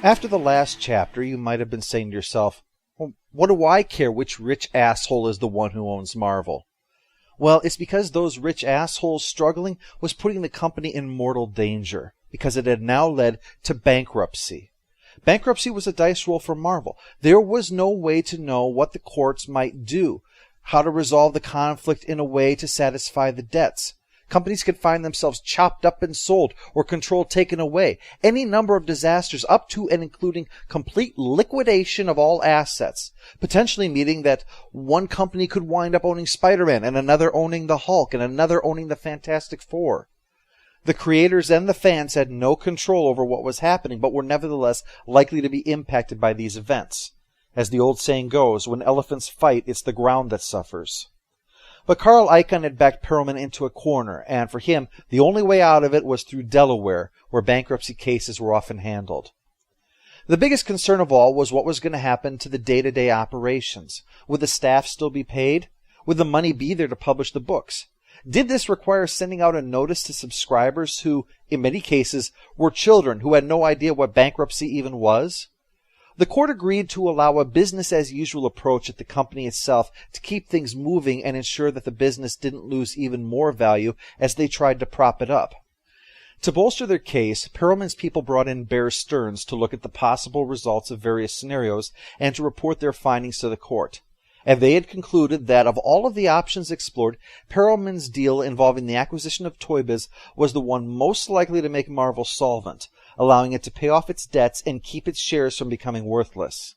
After the last chapter, you might have been saying to yourself, well, what do I care which rich asshole is the one who owns Marvel? Well, it's because those rich assholes struggling was putting the company in mortal danger, because it had now led to bankruptcy. Bankruptcy was a dice roll for Marvel. There was no way to know what the courts might do, how to resolve the conflict in a way to satisfy the debts. Companies could find themselves chopped up and sold, or control taken away. Any number of disasters up to and including complete liquidation of all assets, potentially meaning that one company could wind up owning Spider-Man, and another owning the Hulk, and another owning the Fantastic Four. The creators and the fans had no control over what was happening, but were nevertheless likely to be impacted by these events. As the old saying goes, when elephants fight, it's the ground that suffers. But Carl Icahn had backed Perelman into a corner, and for him, the only way out of it was through Delaware, where bankruptcy cases were often handled. The biggest concern of all was what was going to happen to the day-to-day operations. Would the staff still be paid? Would the money be there to publish the books? Did this require sending out a notice to subscribers who, in many cases, were children who had no idea what bankruptcy even was? The court agreed to allow a business-as-usual approach at the company itself to keep things moving and ensure that the business didn't lose even more value as they tried to prop it up. To bolster their case, Perelman's people brought in Bear Stearns to look at the possible results of various scenarios and to report their findings to the court. And they had concluded that of all of the options explored, Perelman's deal involving the acquisition of Toy Biz was the one most likely to make Marvel solvent, allowing it to pay off its debts and keep its shares from becoming worthless.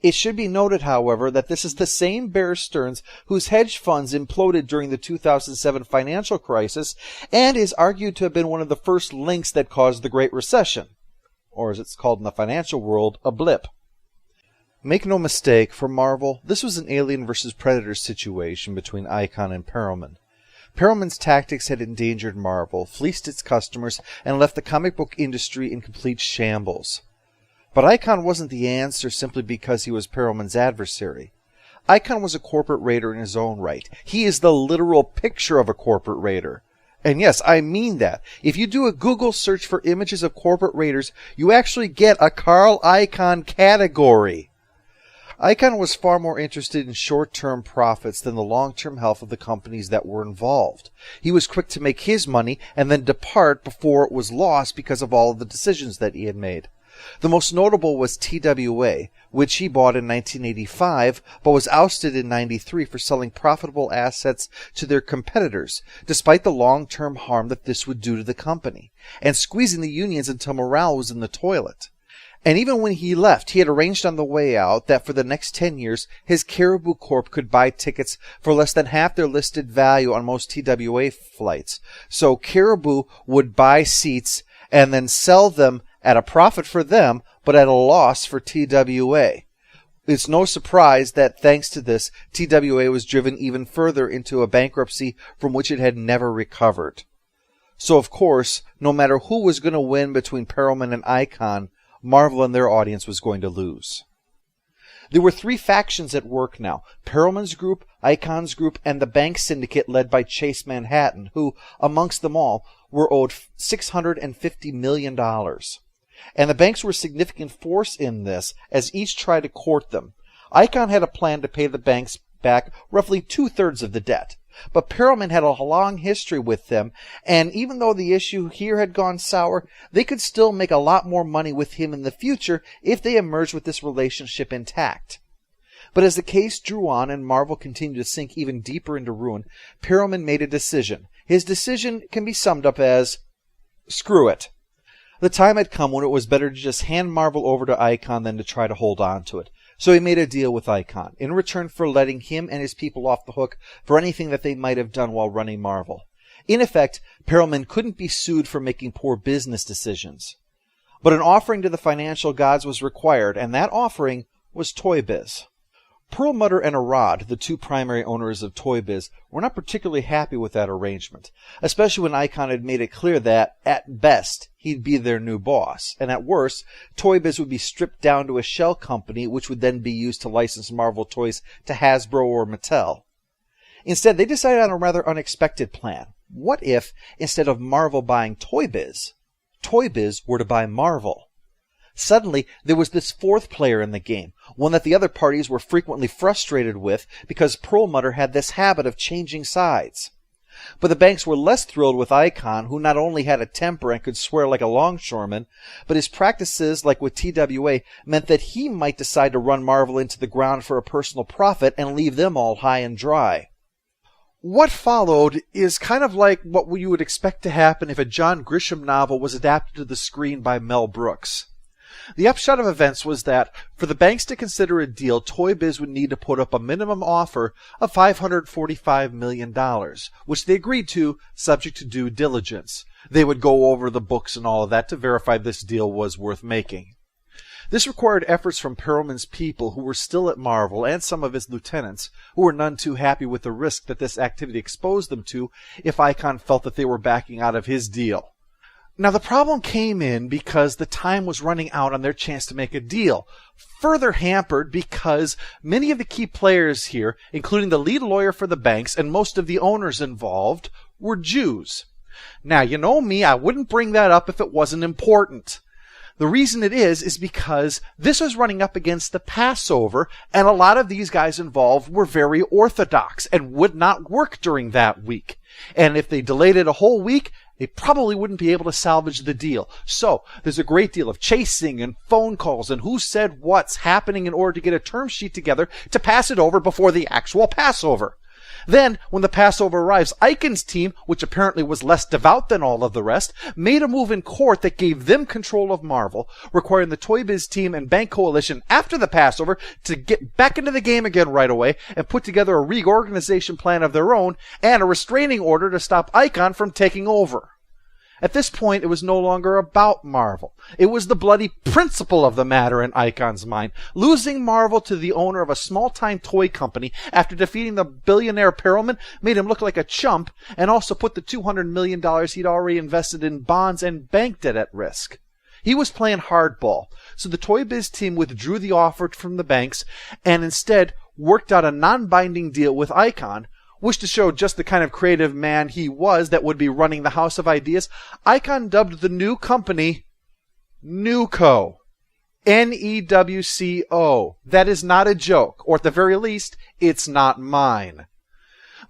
It should be noted, however, that this is the same Bear Stearns whose hedge funds imploded during the 2007 financial crisis and is argued to have been one of the first links that caused the Great Recession, or as it's called in the financial world, a blip. Make no mistake, for Marvel, this was an Alien vs. Predator situation between Icahn and Perelman. Perelman's tactics had endangered Marvel, fleeced its customers, and left the comic book industry in complete shambles. But Icahn wasn't the answer simply because he was Perelman's adversary. Icahn was a corporate raider in his own right. He is the literal picture of a corporate raider. And yes, I mean that. If you do a Google search for images of corporate raiders, you actually get a Carl Icahn category. Icahn was far more interested in short-term profits than the long-term health of the companies that were involved. He was quick to make his money and then depart before it was lost because of all of the decisions that he had made. The most notable was TWA, which he bought in 1985, but was ousted in 93 for selling profitable assets to their competitors, despite the long-term harm that this would do to the company, and squeezing the unions until morale was in the toilet. And even when he left, he had arranged on the way out that for the next 10 years, his Caribou Corp could buy tickets for less than half their listed value on most TWA flights. So Caribou would buy seats and then sell them at a profit for them, but at a loss for TWA. It's no surprise that thanks to this, TWA was driven even further into a bankruptcy from which it had never recovered. So of course, no matter who was going to win between Perelman and Icahn, Marvel and their audience was going to lose. There were three factions at work now: Perelman's group, Icahn's group, and the bank syndicate led by Chase Manhattan, who, amongst them all, were owed $650 million. And the banks were a significant force in this, as each tried to court them. Icahn had a plan to pay the banks back roughly 2/3 of the debt. But Perelman had a long history with them, and even though the issue here had gone sour, they could still make a lot more money with him in the future if they emerged with this relationship intact. But as the case drew on and Marvel continued to sink even deeper into ruin, Perelman made a decision. His decision can be summed up as, screw it. The time had come when it was better to just hand Marvel over to Icahn than to try to hold on to it. So he made a deal with Icahn, in return for letting him and his people off the hook for anything that they might have done while running Marvel. In effect, Perelman couldn't be sued for making poor business decisions. But an offering to the financial gods was required, and that offering was Toy Biz. Perlmutter and Arad, the two primary owners of Toy Biz, were not particularly happy with that arrangement, especially when Icahn had made it clear that, at best, he'd be their new boss, and at worst, Toy Biz would be stripped down to a shell company which would then be used to license Marvel toys to Hasbro or Mattel. Instead, they decided on a rather unexpected plan. What if, instead of Marvel buying Toy Biz were to buy Marvel? Suddenly, there was this fourth player in the game, one that the other parties were frequently frustrated with because Perlmutter had this habit of changing sides. But the banks were less thrilled with Icahn, who not only had a temper and could swear like a longshoreman, but his practices, like with TWA, meant that he might decide to run Marvel into the ground for a personal profit and leave them all high and dry. What followed is kind of like what you would expect to happen if a John Grisham novel was adapted to the screen by Mel Brooks. The upshot of events was that, for the banks to consider a deal, Toy Biz would need to put up a minimum offer of $545 million, which they agreed to, subject to due diligence. They would go over the books and all of that to verify this deal was worth making. This required efforts from Perelman's people, who were still at Marvel, and some of his lieutenants, who were none too happy with the risk that this activity exposed them to if Icahn felt that they were backing out of his deal. Now, the problem came in because the time was running out on their chance to make a deal, further hampered because many of the key players here, including the lead lawyer for the banks and most of the owners involved, were Jews. Now, you know me, I wouldn't bring that up if it wasn't important. The reason it is because this was running up against the Passover, and a lot of these guys involved were very orthodox and would not work during that week. And if they delayed it a whole week, they probably wouldn't be able to salvage the deal. So there's a great deal of chasing and phone calls and who said what's happening in order to get a term sheet together to pass it over before the actual Passover. Then, when the Passover arrives, Eichen's team, which apparently was less devout than all of the rest, made a move in court that gave them control of Marvel, requiring the Toy Biz team and Bank Coalition after the Passover to get back into the game again right away and put together a reorganization plan of their own and a restraining order to stop Icahn from taking over. At this point, it was no longer about Marvel. It was the bloody principle of the matter in Icahn's mind. Losing Marvel to the owner of a small-time toy company after defeating the billionaire Perelman made him look like a chump and also put the $200 million he'd already invested in bonds and bank debt at risk. He was playing hardball, so the Toy Biz team withdrew the offer from the banks and instead worked out a non-binding deal with Icahn, which, to show just the kind of creative man he was that would be running the House of Ideas, Icahn dubbed the new company Newco. N-E-W-C-O. That is not a joke, or at the very least, it's not mine.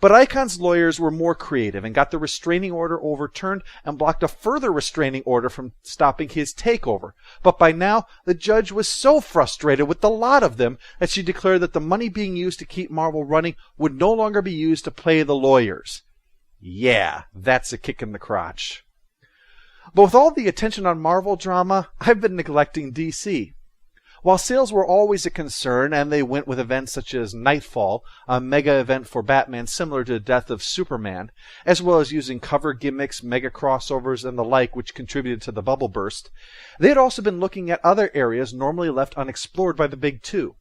But Icahn's lawyers were more creative and got the restraining order overturned and blocked a further restraining order from stopping his takeover. But by now, the judge was so frustrated with the lot of them that she declared that the money being used to keep Marvel running would no longer be used to pay the lawyers. Yeah, that's a kick in the crotch. But with all the attention on Marvel drama, I've been neglecting DC. While sales were always a concern, and they went with events such as Nightfall, a mega event for Batman similar to the death of Superman, as well as using cover gimmicks, mega crossovers, and the like, which contributed to the bubble burst, they had also been looking at other areas normally left unexplored by the big two.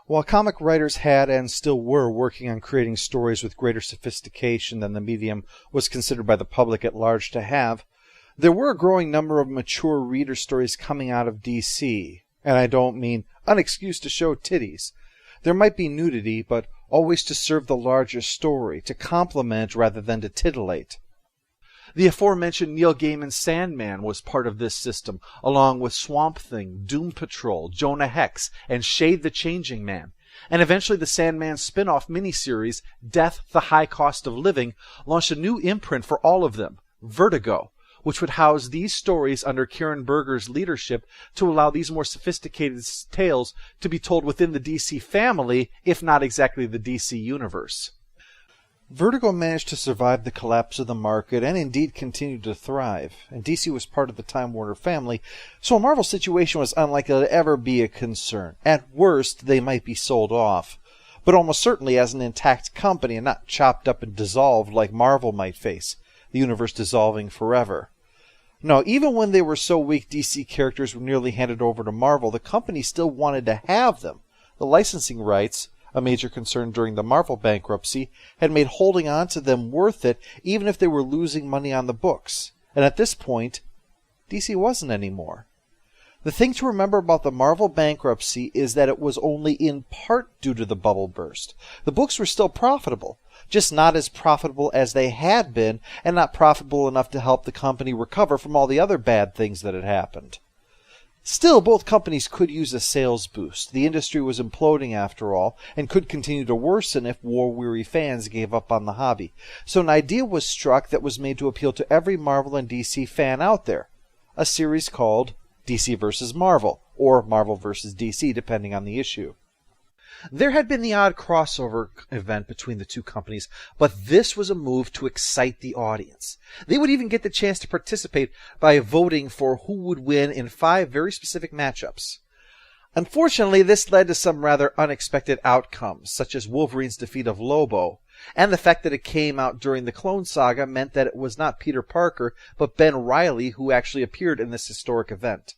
While comic writers had and still were working on creating stories with greater sophistication than the medium was considered by the public at large to have, there were a growing number of mature reader stories coming out of DC, and I don't mean unexcused to show titties. There might be nudity, but always to serve the larger story, to complement rather than to titillate. The aforementioned Neil Gaiman's Sandman was part of this system, along with Swamp Thing, Doom Patrol, Jonah Hex, and Shade the Changing Man. And eventually the Sandman spin-off miniseries, Death, the High Cost of Living, launched a new imprint for all of them, Vertigo, which would house these stories under Kieran Berger's leadership to allow these more sophisticated tales to be told within the DC family, if not exactly the DC universe. Vertigo managed to survive the collapse of the market and indeed continued to thrive, and DC was part of the Time Warner family, so a Marvel situation was unlikely to ever be a concern. At worst, they might be sold off, but almost certainly as an intact company and not chopped up and dissolved like Marvel might face, the universe dissolving forever. No, even when they were so weak DC characters were nearly handed over to Marvel, the company still wanted to have them. The licensing rights, a major concern during the Marvel bankruptcy, had made holding on to them worth it even if they were losing money on the books. And at this point, DC wasn't anymore. The thing to remember about the Marvel bankruptcy is that it was only in part due to the bubble burst. The books were still profitable, just not as profitable as they had been, and not profitable enough to help the company recover from all the other bad things that had happened. Still, both companies could use a sales boost. The industry was imploding after all, and could continue to worsen if war-weary fans gave up on the hobby. So an idea was struck that was made to appeal to every Marvel and DC fan out there. A series called DC vs. Marvel, or Marvel vs. DC, depending on the issue. There had been the odd crossover event between the two companies, but this was a move to excite the audience. They would even get the chance to participate by voting for who would win in 5 very specific matchups. Unfortunately, this led to some rather unexpected outcomes, such as Wolverine's defeat of Lobo, and the fact that it came out during the Clone Saga meant that it was not Peter Parker, but Ben Reilly who actually appeared in this historic event.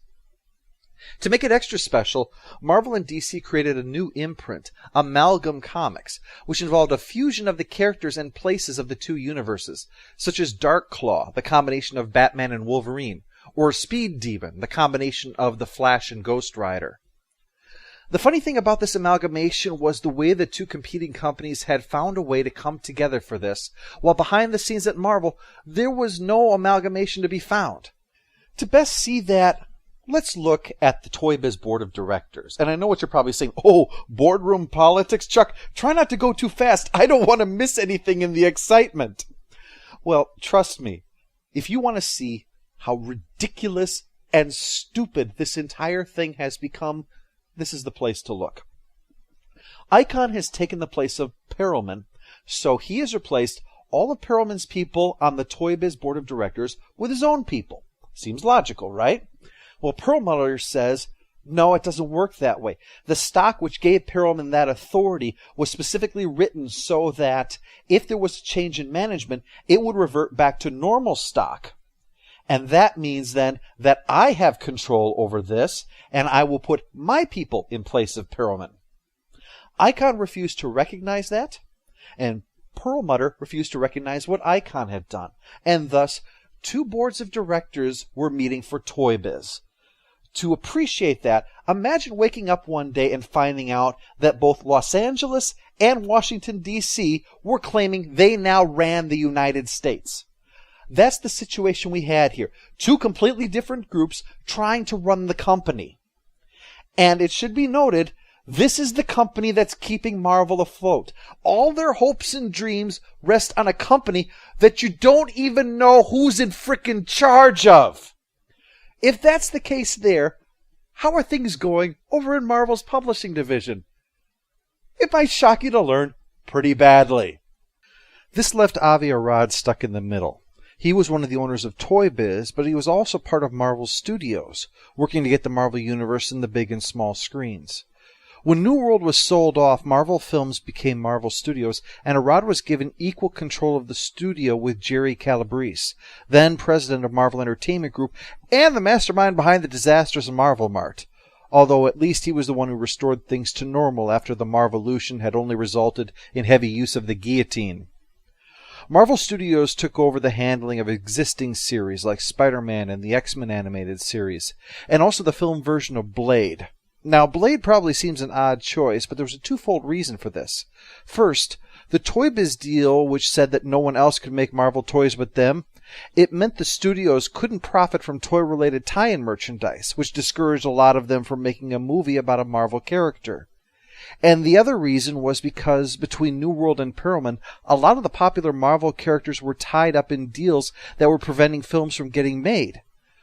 To make it extra special, Marvel and DC created a new imprint, Amalgam Comics, which involved a fusion of the characters and places of the two universes, such as Darkclaw, the combination of Batman and Wolverine, or Speed Demon, the combination of the Flash and Ghost Rider. The funny thing about this amalgamation was the way the two competing companies had found a way to come together for this, while behind the scenes at Marvel, there was no amalgamation to be found. To best see that, let's look at the Toy Biz Board of Directors. And I know what you're probably saying, oh, boardroom politics? Chuck, try not to go too fast. I don't want to miss anything in the excitement. Well, trust me, if you want to see how ridiculous and stupid this entire thing has become, this is the place to look. Icon has taken the place of Perelman, so he has replaced all of Perelman's people on the Toy Biz Board of Directors with his own people. Seems logical, right? Well, Perlmutter says, no, it doesn't work that way. The stock which gave Perelman that authority was specifically written so that if there was a change in management, it would revert back to normal stock. And that means then that I have control over this, and I will put my people in place of Perelman. Icon refused to recognize that, and Perlmutter refused to recognize what Icon had done. And thus, 2 boards of directors were meeting for Toy Biz. To appreciate that, imagine waking up one day and finding out that both Los Angeles and Washington, D.C. were claiming they now ran the United States. That's the situation we had here. 2 completely different groups trying to run the company. And it should be noted, this is the company that's keeping Marvel afloat. All their hopes and dreams rest on a company that you don't even know who's in frickin' charge of. If that's the case there, how are things going over in Marvel's publishing division? It might shock you to learn, pretty badly. This left Avi Arad stuck in the middle. He was one of the owners of Toy Biz, but he was also part of Marvel Studios, working to get the Marvel Universe in the big and small screens. When New World was sold off, Marvel Films became Marvel Studios, and Arad was given equal control of the studio with Jerry Calabrese, then president of Marvel Entertainment Group, and the mastermind behind the disastrous Marvel Mart. Although at least he was the one who restored things to normal after the Marvolution had only resulted in heavy use of the guillotine. Marvel Studios took over the handling of existing series like Spider-Man and the X-Men animated series, and also the film version of Blade. Now, Blade probably seems an odd choice, but there was a twofold reason for this. First, the Toy Biz deal, which said that no one else could make Marvel toys but them, it meant the studios couldn't profit from toy-related tie-in merchandise, which discouraged a lot of them from making a movie about a Marvel character. And the other reason was because between New World and Perelman, a lot of the popular Marvel characters were tied up in deals that were preventing films from getting made.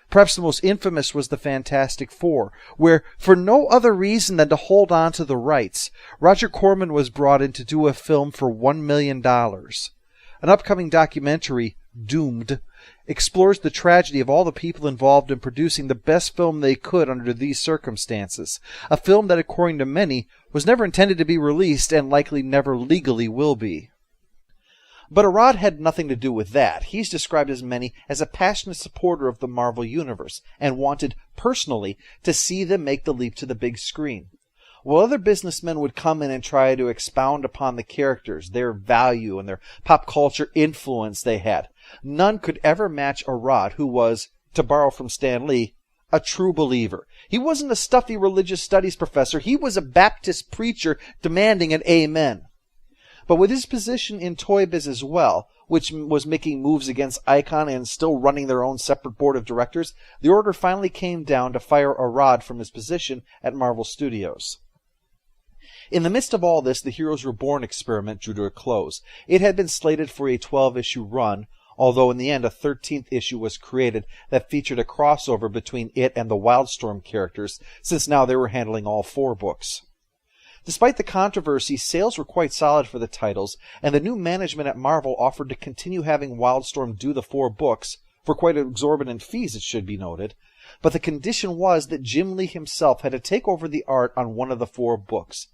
Perhaps the most infamous was the Fantastic Four, where, for no other reason than to hold on to the rights, Roger Corman was brought in to do a film for $1 million. An upcoming documentary, Doomed, explores the tragedy of all the people involved in producing the best film they could under these circumstances, a film that, according to many, was never intended to be released and likely never legally will be. But Arad had nothing to do with that. He's described as many as a passionate supporter of the Marvel Universe and wanted, personally, to see them make the leap to the big screen. While other businessmen would come in and try to expound upon the characters, their value, and their pop culture influence they had, none could ever match Arad, who was, to borrow from Stan Lee, a true believer. He wasn't a stuffy religious studies professor. He was a Baptist preacher demanding an amen. But with his position in Toy Biz as well, which was making moves against Icon and still running their own separate board of directors, the order finally came down to fire Arad from his position at Marvel Studios. In the midst of all this, the Heroes Reborn experiment drew to a close. It had been slated for a 12-issue run, although in the end a 13th issue was created that featured a crossover between it and the Wildstorm characters, since now they were handling all 4 books. Despite the controversy, sales were quite solid for the titles, and the new management at Marvel offered to continue having Wildstorm do the 4 books, for quite exorbitant fees it should be noted, but the condition was that Jim Lee himself had to take over the art on one of the 4 books,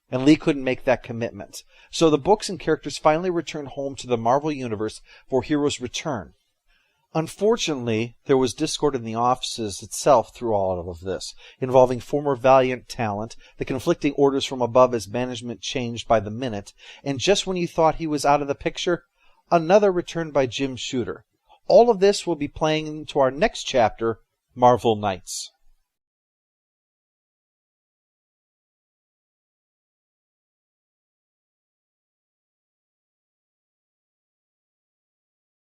and Lee couldn't make that commitment. So the books and characters finally returned home to the Marvel Universe for Heroes Return. Unfortunately, there was discord in the offices itself through all of this, involving former Valiant talent, the conflicting orders from above as management changed by the minute, and just when you thought he was out of the picture, another return by Jim Shooter. All of this will be playing into our next chapter, Marvel Knights.